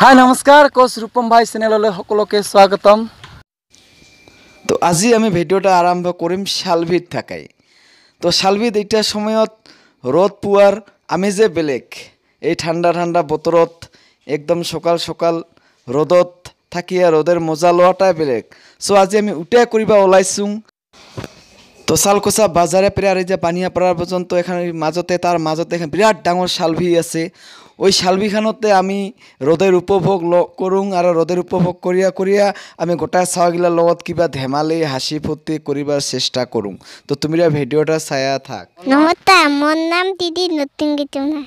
হাই নমস্কাৰ কোচ ৰূপম ভাই চেনেললৈ সকলোকে স্বাগতম। তো আজি আমি ভিডিওটা আৰম্ভ কৰিম শালভিত থাকাই। তো শালভিত এটা সময়ত রোদ পুয়ার আমেজে বেলেগ। এই ঠান্ডা ঠান্ডা বতরত একদম সকাল সকাল রোদত থাকিয়া রোদের মজা লোৱাটাই বেলেগ। সো আজি আমি উঠে করিবা ওলাইছোঁ। তো শালকোচা বাজারে পেরে আর এই যে পানিয়াপাড়া পর্যন্ত এখানে মাজতে তার মাজতে এখানে বিরাট ডাঙর শালভি আছে। ওই শালভিখানতে আমি রোদের উপভোগ করুং আর রোদের উপভোগ করিয়া করিয়া আমি গোটা চাওয়াগিলার লগত কিবা ধেমালি হাসি ফুর্তি করিবার চেষ্টা করুং। তো তুমিরা ভিডিওটা চায়া থাক। নমস্কার, মোর নাম দিদি নতুন কিছু না।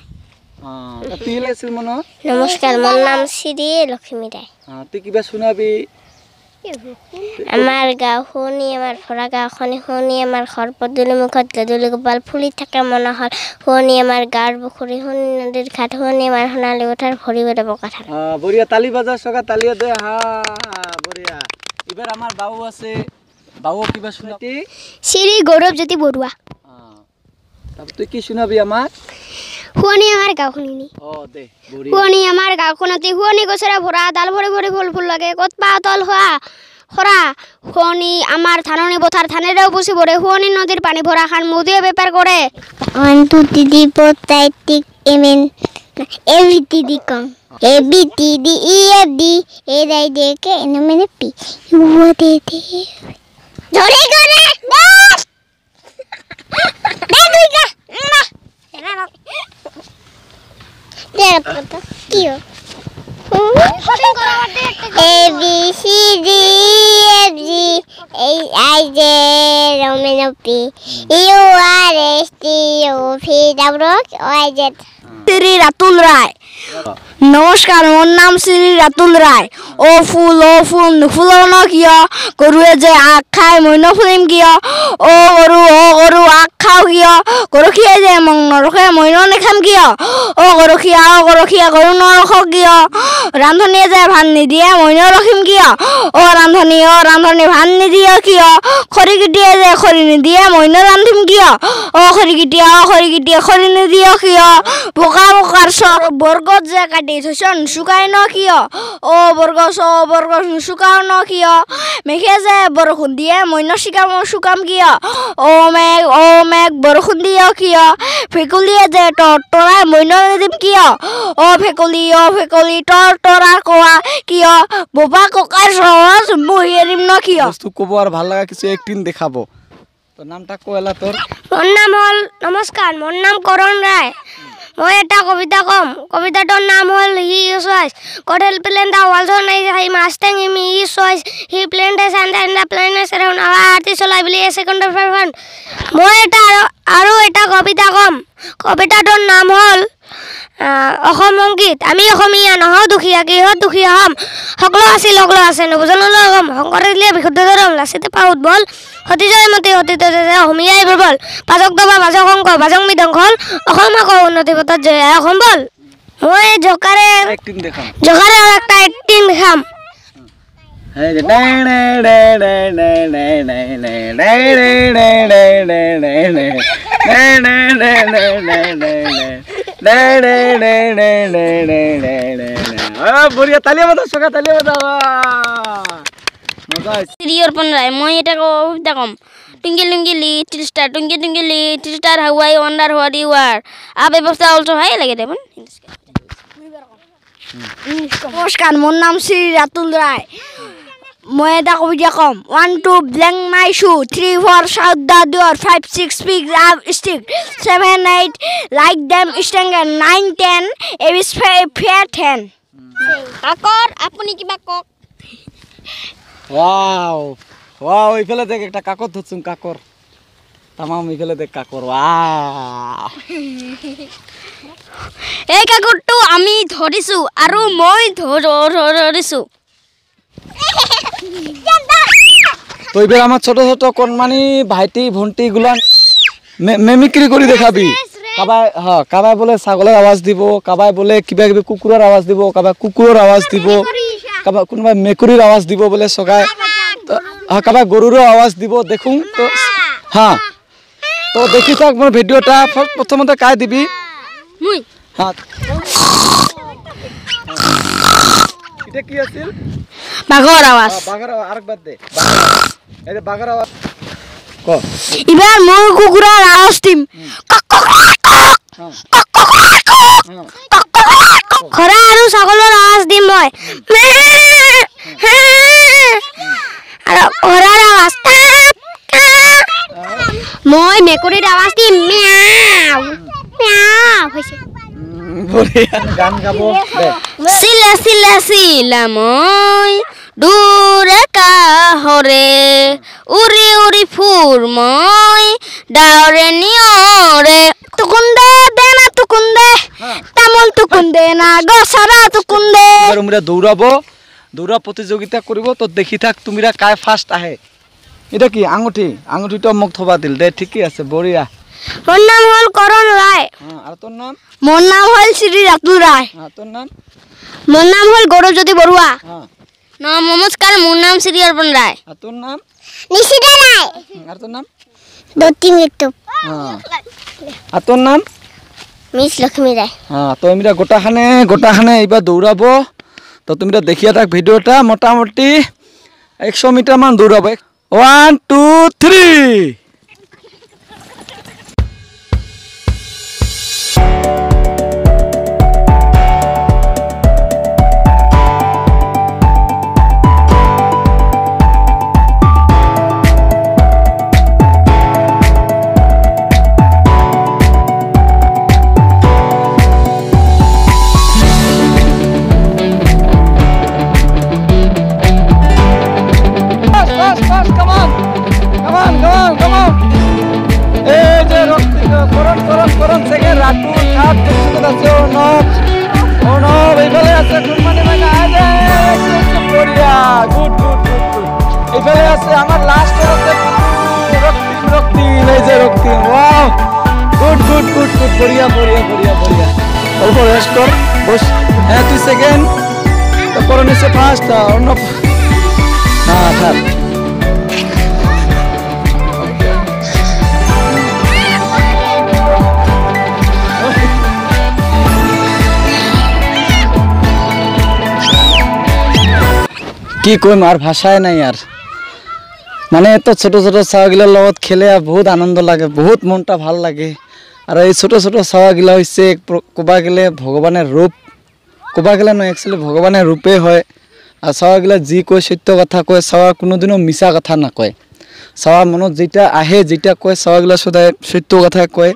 নমস্কার, মোর নাম শ্রী লক্ষ্মী রায়। তুই কিবা শুনাবি? আমার গাঁও শুনি, আমার ফরা গাঁওখনি শুনি, আমার ঘর পদূলি মুখত গধূলি গোপাল ফুলি থাকে মনোহৰ শুনি, আমাৰ গাঁৱৰ পুখুৰী শুনি, নদীৰ ঘাট শুনি, আমাৰ সোণালী উঠাৰ ভৰি বেড়ে বকা থাকে। বঢ়িয়া, তালি বাজা সকা তালিয়া দে। হা বঢ়িয়া। এবার আমার বাবু আছে, বাবু কিবা শুনাবি? শ্রী গৌৰৱজ্যোতি বৰুৱা। তাৰপৰ তুই কি শুনাবি আমাৰ? শুনি আমাৰ গাঁওখনি দে বঢ়িয়া। শুনি আমাৰ গাঁওখনতে শুনি গছৰে ভৰা, ডাল ভৰি ভৰি ফুল ফুল লাগে, ক'ত পাতল হোৱা খরা শুনি, আমার ধাননি পথার ধানেরও পুষি পড়ে, শুনি নদীর পানি ভরা খান মুদিয়ে বেপার করে। অন্তু দিদি পোতাইতিক এমেন এবিটিডি কম এবিটিডি ইএফডি এ দাই দেখে এনমেনে পি ইউ দে দে জোরে করে A B C D F G H I J Romeo P U R S T U V W Y Z। Shri Ratul রায়। নমস্কার, মোর নাম শ্রী রাতুল রায়। ও ফুল ফুল ন কিয় গরুয়ে যে আখ খায় মইন ফুলিম কিয়? ও গরু আখ খাও কিয়? গরুখিয়া যে মং নরখে মইন নেখাম কিয়? ও গরুখিয়া গরু নৰখ কিয়? ৰান্ধনীয়ে যে ভাত নিদিয়ে মইন ৰখিম কিয়? ও ৰান্ধনী ভাত নিদিয়ে কিয়? খৰিকিটিয়ে যে খৰি নিদিয়ে মইন ৰান্ধিম কিয়? ও খৰিকিটিয়ে খৰি নিদিয়ে কিয়? বোকা বোকাৰ বৰ্গত যে কাটি থৈছ নুশুকাই ন কিয়? ও বৰ্গ নুশুকাও ন কিয়? মেঘে যে বৰষুণ দিয়ে মইন শুকাম কিয়? ও মেঘ বৰষুণ দিয়ে কিয়? ভেকুলীয়ে যে তৰাই মইন নিদিম কিয়? ও ভেকুলী তৰা কোৱা কিয়? বোবা ককাৰ সহজ বহি এৰিম ন কিয়? বস্তু ক'ব আর ভাল লাগা কিছু একদিন দেখাবো। তোর নামটা কয়লা তোর? মোর নাম হল নমস্কার, মোর নাম করণ রায়। মই এটা কবিতা কম। কবিতাটোৰ নাম হ'ল he choose god help plane the walls on he masting him he choose he plane the sun the plane is around our earth is lively a second of fun. মই এটা কবিতা কম। কবিতাটোৰ নাম হ'ল অসম সংগীত। আমি অসমীয়া নহওঁ দুখীয়া, কিহত দুখীয়া হ'ম? সকলো আছিল সকলো আছে নবুজনলৈ গম শংকৰে দিলে বিশুদ্ধ ধৰম লাচিতে পা উদ্বল সতী জয়মতী সতীত অসমীয়াই প্ৰবল পাজক দবা বাজক অংক বাজক মৃদংগ হ'ল অসম আকৌ উন্নতি পথত জয় অসম বল। মই জকাৰে একটা একটিং দেখাম। বঢ়িয়া, তালিয়া বাজা সকা তালিয়া বাজা। শ্রী অর্পণ রায়। মই এটা কবিতা কম। Twinkle twinkle little star how I wonder what you are আ ব্যবস্থা অলসো হাই লাগে দেবেন। নমস্কার, মোর নাম শ্রী রাতুল রায়। মই এটা কবিতা কম। 1 2 blank my shoe 3 4 shout the door 5 6 speak up stick 7 8 like them stangen 9 10 it is fair 10। কাকর আপনি কিবা কক? ওয়াও ইফালে দেখ একটা কাকর ধরছুম, কাকর তামাম ইফালে দেখ কাকর। এই কাকরটো আমি ধৰিছো আৰু মই ধৰিছো। তো এবার আমার ছোট ছোট কনমানি ভাইটি ভন্টি গুলান মেমিক্রি করে দেখাবি। কাবাই বলে ছাগলের আওয়াজ দিব, কাবাই বলে কিবা কিবি কুকুরের আওয়াজ দিব, কাবাই কুকুরের আওয়াজ দিব, কাবাই কোনোবাই মেকুরির আওয়াজ দিব বলে সকায়, কাবাই গরুরও আওয়াজ দিব। দেখুন তো তো দেখি থাক মোর ভিডিওটা। প্রথমতে কাই দিবি? হাত এটা কি আছিল বাঘৰ আৱাজ বাঘৰ আৰেকবাৰ দে এই বাঘৰ আওয়াজ ক এবাৰ মই কুকুৰাৰ আৱাজ দিম খৰা আৰু ছাগলৰ আৱাজ দিম মই আৰু খৰাৰ আৱাজ মই মেকুৰীৰ আৱাজ দিম মিয়াও মিয়াও হৈছে বঢ়িয়া গান গাব দে চিলা চিলা চিলা মই দূৰে কাহৰে উৰি উৰি ফুৰ মই ডাৱৰে নিয়ৰে তুকুন্দে দেনা তুকুন্দে তামোল তুকুন্দে না গছৰা তুকুন্দে তোমরা দৌড়া প্রতিযোগিতা করব তো দেখি থাক তোমরা কায় ফার্স্ট আহে এটা কি আঙুঠি আঙুঠিটা মুখ থবা দিল দে ঠিকই আছে বঢ়িয়া মোৰ নাম হল কৰণ ৰায় আৰ তোৰ নাম মোৰ নাম হল শ্ৰী ৰাতুল ৰায় তোৰ নাম মোৰ নাম হল গৌৰৱজ্যোতি বৰুৱা হ্যাঁ নমস্কাৰ মোৰ নাম শ্ৰী অৰ্পণ ৰায় আৰ তোৰ নাম নিশিতা ৰায় আৰ তোৰ নাম দত্তি মিত্তু হ্যাঁ আৰ তোৰ নাম মিছ লক্ষ্মী ৰায় হ্যাঁ তো আমরা গোটাখানে এবার দৌড়াবো তো তোমরা দেখিয়া থাক ভিডিওটা মোটামুটি 100 মিটার মান দৌড়াবো 1 2 3 बढ़िया बढ़िया बढ़िया बढ़िया अल्प रेस्ट कर बस হ্যাঁ তুই সেকেন্ড তারপর নিচে ফার্স্ট অন্য হ্যাঁ থাক কি কইম আর ভাষায় নাই আর মানে এত ছোট ছোট ছাগলের লগত খেলে বহুত আনন্দ লাগে বহুত মনটা ভাল লাগে আর এই ছোট ছোট ছাগলগুলা হইছে কোবা গেলে ভগবানের রূপ কোবা গেলে নয় একচুয়ালি ভগবানের রূপে হয় আর ছাগলগুলা যি কয় সত্য কথা কয় ছাগল কোনোদিনও মিছা কথা না কয় ছাগল মনত যেটা আহে যেটা কয় ছাগলগুলা সদায় সত্য কথা কয়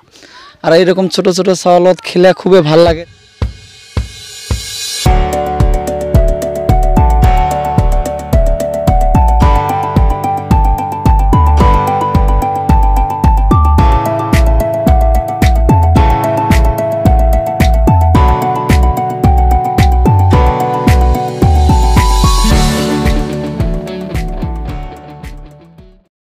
আর এইরকম ছোট ছোট ছাগলত খেলে খুবই ভাল লাগে।